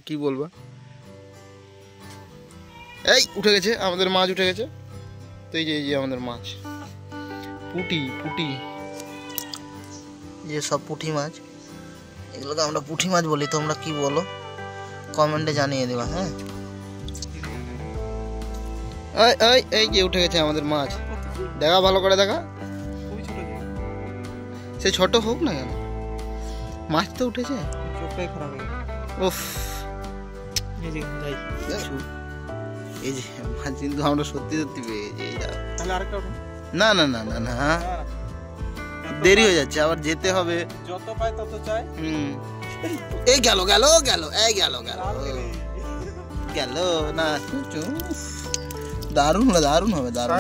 কি বলবা? এই উঠে গেছে আমাদের মাছ, উঠে গেছে তো। এই যে আমাদের মাছ, পুঁটি পুঁটি, যে সব পুঁটি মাছ, এগুলোকে আমরা পুঁটি মাছ বলি। তোমরা কি বলো কমেন্টে জানিয়ে দেবা। হ্যাঁ, এই যে উঠে গেছে আমাদের মাছ, দেখা ভালো করে দেখা। সে ছোট হোক না কেন, মাছ তো উঠেছে। উফ, এই যে মাছ কিন্তু আমরা সত্যি সত্যি পেয়েছি। না না না না না, দেরি হয়ে যাচ্ছে, আবার যেতে হবে। যত পাই তত চাই। এই গেল গেল গেল, এই গেল গেল গেল না। দারুণ হবে, দারুণ হবে, দারুণ।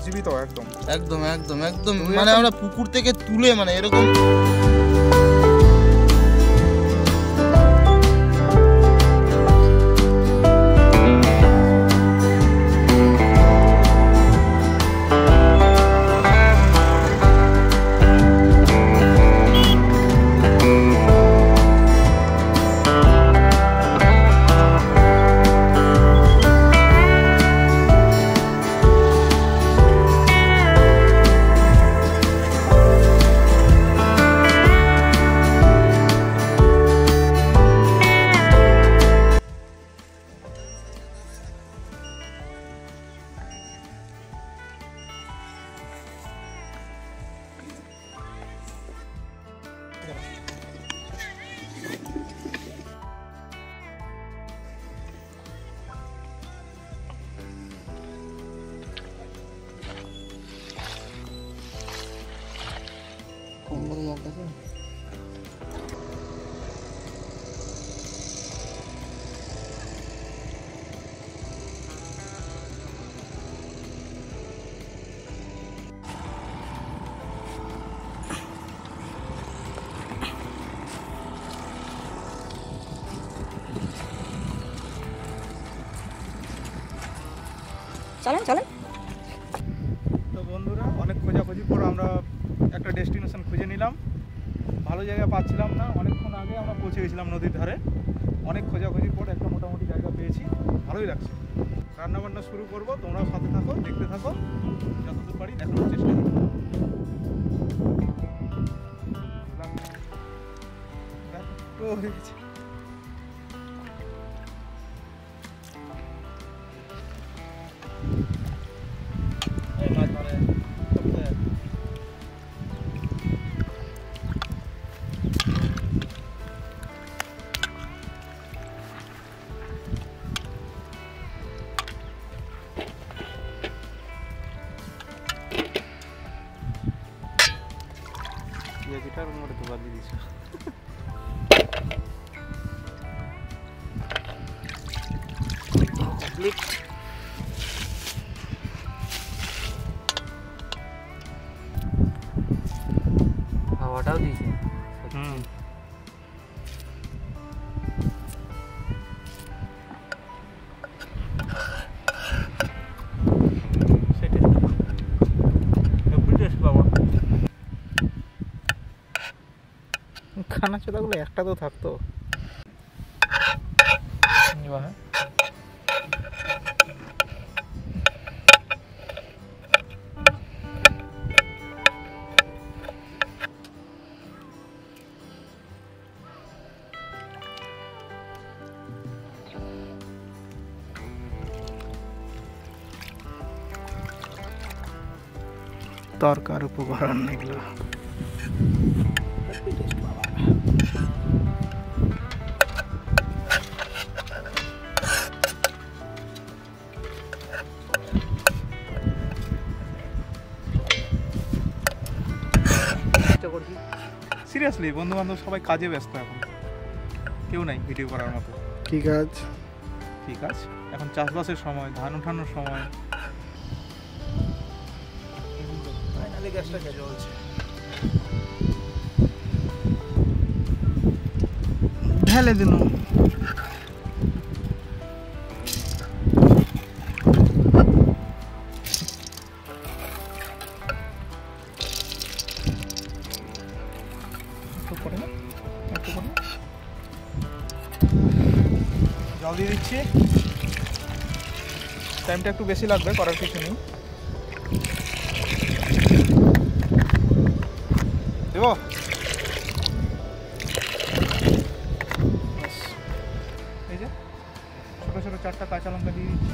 জীবিত একদম একদম একদম একদম, মানে আমরা পুকুর থেকে তুলে, মানে এরকম। চলেন চলেন। তো বন্ধুরা, অনেক খোঁজাখুঁজির পর আমরা একটা ডেস্টিনেশন খুঁজে নিলাম। ভালো জায়গা পাচ্ছিলাম না, অনেকক্ষণ আগে আমরা পৌঁছে গেছিলাম নদীর ধারে। অনেক খোঁজাখুঁজির পর একটা মোটামুটি জায়গা পেয়েছি, ভালোই লাগছে। রান্নাবান্না শুরু করবো, তোমরাও সাথে থাকো, দেখতে থাকো, যতদূর পারি দেখানোর চেষ্টা করবো। হয়ে গেছে। গিটার মোড়ে তো বাদ দিয়েছ। হাওয়াটাও দিয়েছে। খানা চোদাগুলো একটা তো থাকতো। তরকার উপকরণ এগুলো। সিরিয়াসলি বন্ধু বান্ধব সবাই কাজে ব্যস্ত, এখন কেউ নাই ভিডিও করার মতো। কি কাজ? কি কাজ? এখন চাষবাসের সময়, ধান ওঠানোর সময়। ফাইনালি গ্যাসটা জ্বলছে। ঢেলে দিন। জল দিয়ে দিচ্ছি। টাইমটা একটু বেশি লাগবে, করার কিছু নেই। দেব এই যে ছোটো ছোটো 4টা কাঁচা লঙ্কা দিয়ে দিচ্ছি।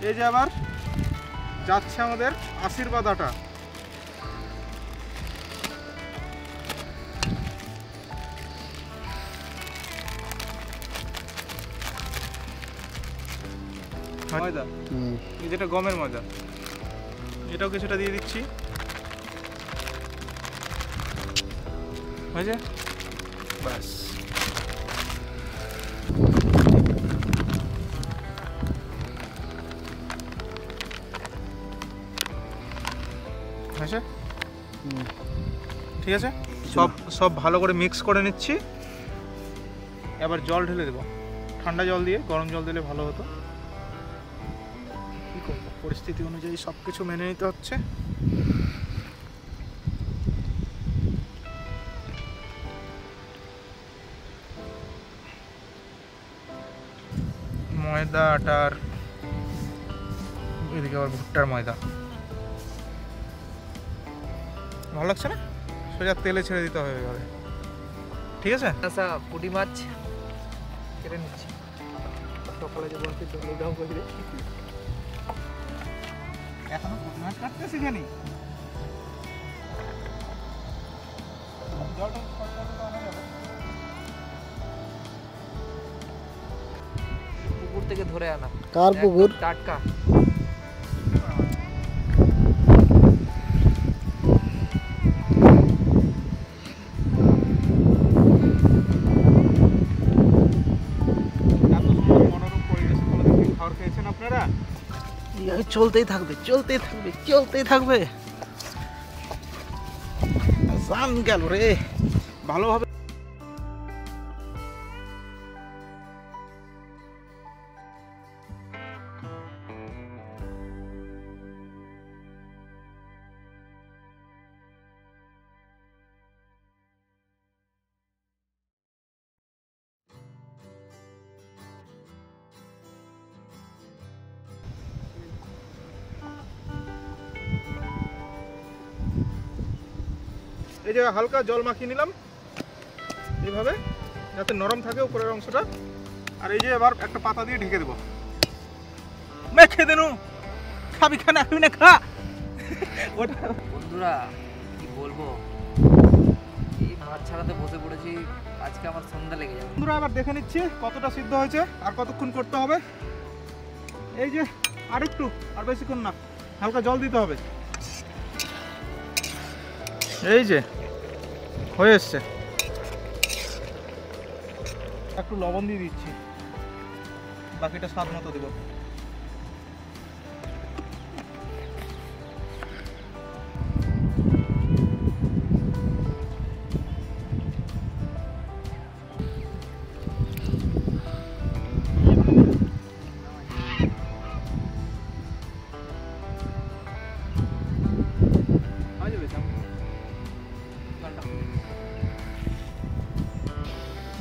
এই যে আবার যাচ্ছে আমাদের আশীর্বাদ আটা। ময়দা, এই যেটা গমের ময়দা, এটাও কিছুটা দিয়ে দিচ্ছি। হয়েছে, ব্যাস। হয়েছে, ঠিক আছে। সব ভালো করে মিক্স করে নিচ্ছি। এবার জল ঢেলে দেবো, ঠান্ডা জল দিয়ে, গরম জল দিলে ভালো হতো। কি করবো, পরিস্থিতি অনুযায়ী সব কিছু মেনে নিতে হচ্ছে। ময়দা আটার, এদিকে আবার ভুট্টার ময়দা। ভালো লাগছে না? সোজা তেলে ছেড়ে দিতে হবে এবারে, ঠিক আছে। আচ্ছা, পুঁটি মাছ কেটে নিচ্ছি। সকালে যে বলছি লকডাউন করে দিলে এখনো পুঁটি মাছ কাটতে শিখেনি। পুকুর থেকে ধরে আনা। কার পুকুর? টাটকা। চলতেই থাকবে, চলতেই থাকবে, চলতেই থাকবে। জান গেল রে ভালোভাবে। এই যে হালকা জল মাখিয়ে নিলাম এইভাবে, যাতে নরম থাকে উপরের অংশটা। আর এই যে এবার একটা পাতা দিয়ে ঢেকে দেবো। মেখে দেনু, খাবি খানা খাবি না খা। বন্ধুরা কি বলবো, এই মাছ ছাড়াতে বসে পড়েছি, আজকে আমার সন্ধ্যা লেগে যাবে। বন্ধুরা এবার দেখে নিচ্ছি কতটা সিদ্ধ হয়েছে আর কতক্ষণ করতে হবে। এই যে আর একটু, আর বেশিক্ষণ না, হালকা জল দিতে হবে। এই যে হয়ে এসছে। একটু লবণ দিয়ে দিচ্ছি, বাকিটা স্বাদ মতো দেবো।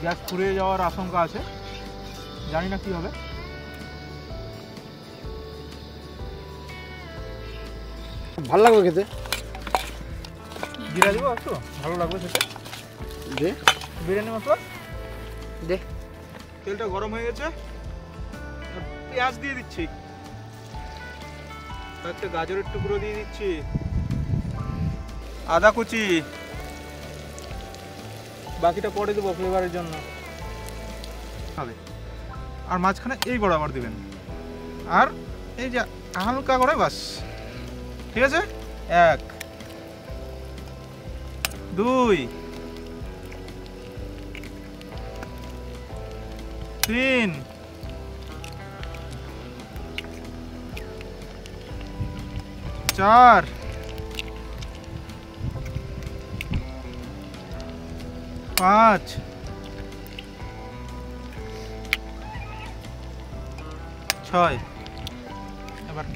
গ্যাস ফুরিয়ে যাওয়ার আশঙ্কা আছে, জানি না কি হবে। ভালো লাগবে খেতে। জিরা দেবো একটু, ভালো লাগবে খেতে। দে বিরিয়ানি মশলা দে। তেলটা গরম হয়ে গেছে, পেঁয়াজ দিয়ে দিচ্ছি, একটা গাজরের টুকরো দিয়ে দিচ্ছি, আদা কুচি, বাকিটা পরে দেবো ফ্লেভারের জন্য। আর মাঝখানে এই বরাবর দিবেন, আর এই যে হালকা করে, বাস। ঠিক আছে, 1 2 3 4 5 6। এবার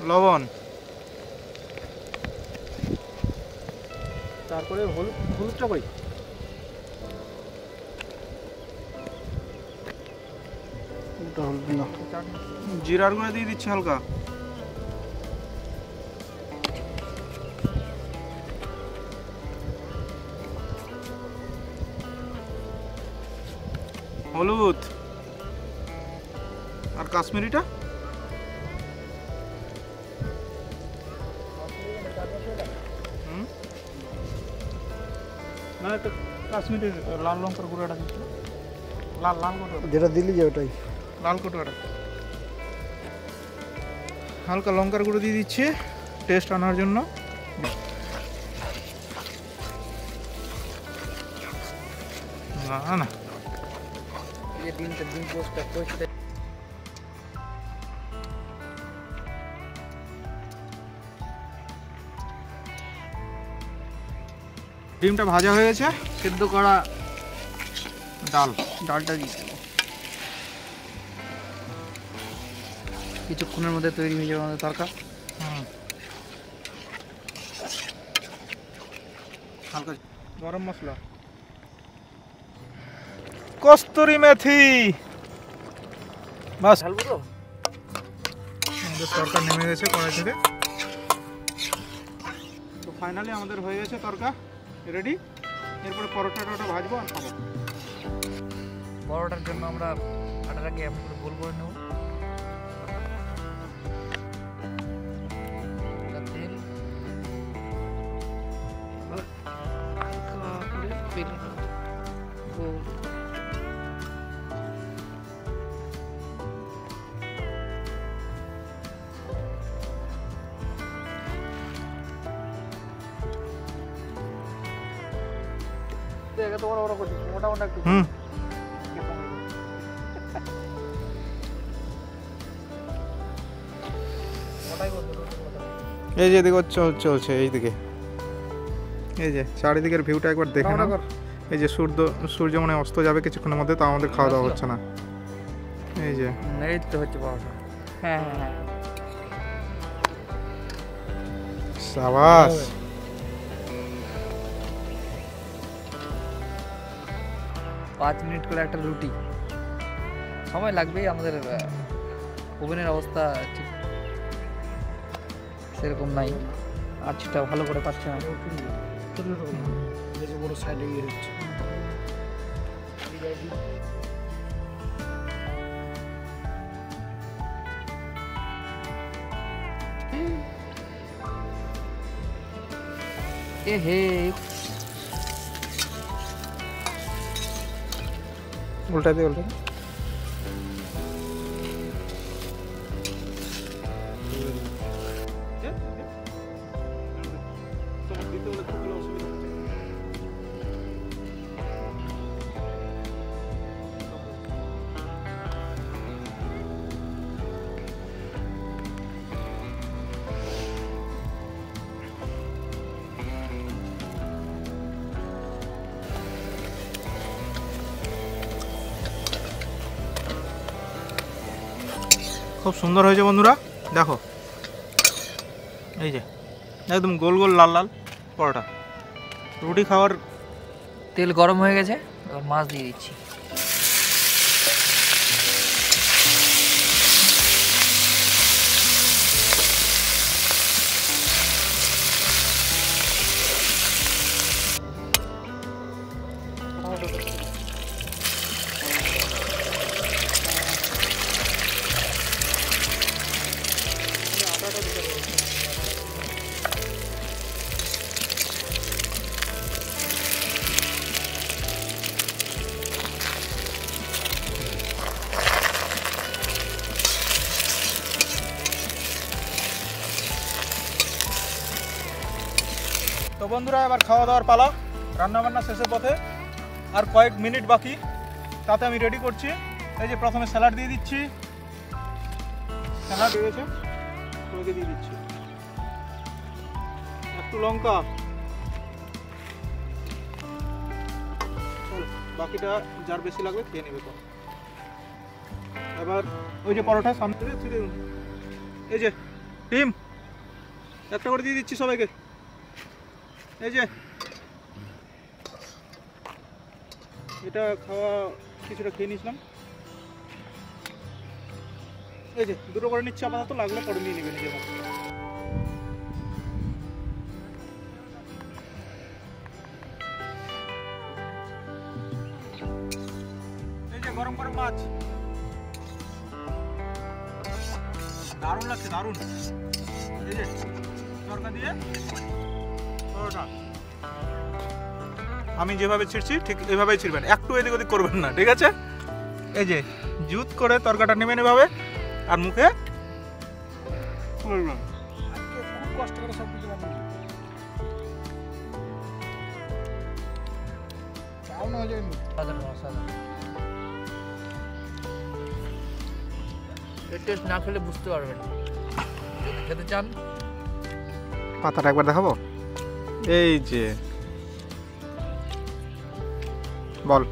লবণ, তারপরে হলুদটা কই, জিরার গুঁড়া দিয়ে দিচ্ছি হালকা। হলুদ আর কাশ্মীরিটা না, একটা কাশ্মীরি লাল লঙ্কার গুঁড়োটা দিচ্ছি। লাল লাল কোটো যেটা দিলি যে ওটাই লাল কোটোটা হালকা লঙ্কার গুঁড়ো দিয়ে দিচ্ছি টেস্ট আনার জন্য। না না ডিমটা ভাজা হয়ে গেছে, সিদ্ধ করা ডালটা দিয়ে কিছুক্ষণের মধ্যে তৈরি হয়ে যাবে আমাদের তরকা। হালকা গরম মশলা, কস্তুরি মেথি, বাস ঢালবো তো। আমাদের তরকা নেমে গেছে কড়াই থেকে। তো ফাইনালি আমাদের হয়ে গেছে তরকা রেডি। এরপরে পরোটাটা ভাজবো আর খাবো। পরোটার জন্য আমরা আটাটাকে এমন করে গোল করে নেব। তেল হালকা করে বেলে নেব গোল। তো বড় বড় করছি, মোটা মোটা একটু। এই যে এদিকে চলছে, এইদিকে এই যে চারিদিকের ভিউটা একবার দেখে নাও। এই যে সূর্য মানে অস্ত যাবে কিছুক্ষণের মধ্যে, তা আমাদের খাওয়া দাওয়া হচ্ছে না। এই যে এই তো হচ্ছে পরোটা। হ্যাঁ হ্যাঁ হ্যাঁ, সাবাস। 5 মিনিট করে একটা রুটি সময় লাগবে। আমাদের ওভেনের অবস্থা ঠিক সেরকম নাই, আঁচটা ভালো করে পাচ্ছে না। বড় সাইডে গিয়ে হচ্ছে এ হে, উল্টা দিয়ে খুব সুন্দর হয়েছে বন্ধুরা, দেখো এই যে একদম গোল গোল লাল লাল পরোটা। রুটি খাওয়ার তেল গরম হয়ে গেছে, এবার মাছ দিয়ে দিচ্ছি। তো বন্ধুরা এবার খাওয়া দাওয়ার পালা। রান্নাবান্না শেষের পথে, আর কয়েক মিনিট বাকি, তাতে আমি রেডি করছি। এই যে প্রথমে স্যালাড দিয়ে দিচ্ছি, স্যালাড রয়েছে ওকে দিয়ে দিচ্ছি, একটু লঙ্কা, চলো বাকিটা যার বেশি লাগবে খেয়ে নেবে। তো এবার ওই যে পরোটা সামনে থেকে, এই যে ডিম একটা করে দিয়ে দিচ্ছি সবাইকে। এই যে এটা খাওয়া কিছুটা খেয়ে নিয়েছিলাম। এই যে দুটো করে নিচ্ছে আপাতত, লাগলে পরে নিয়ে নেবেন নিজের মতো। এই যে গরম গরম মাছ, দারুণ লাগছে, দারুণ। এই যে তরকা দিয়ে পরোটা, আমি যেভাবে ছিঁড়ছি ঠিক এভাবেই ছিঁড়বেন, একটু এদিক ওদিক করবেন না, ঠিক আছে? এই যে জুত করে তরকাটা নেবেন এভাবে, আর মুখে খুব কষ্ট করে সব কিছু বানিয়ে চাও না হয়ে যায়। এর টেস্ট না খেলে বুঝতে পারবেন। যদি খেতে চান, পাতাটা একবার দেখাবো। এই যে বল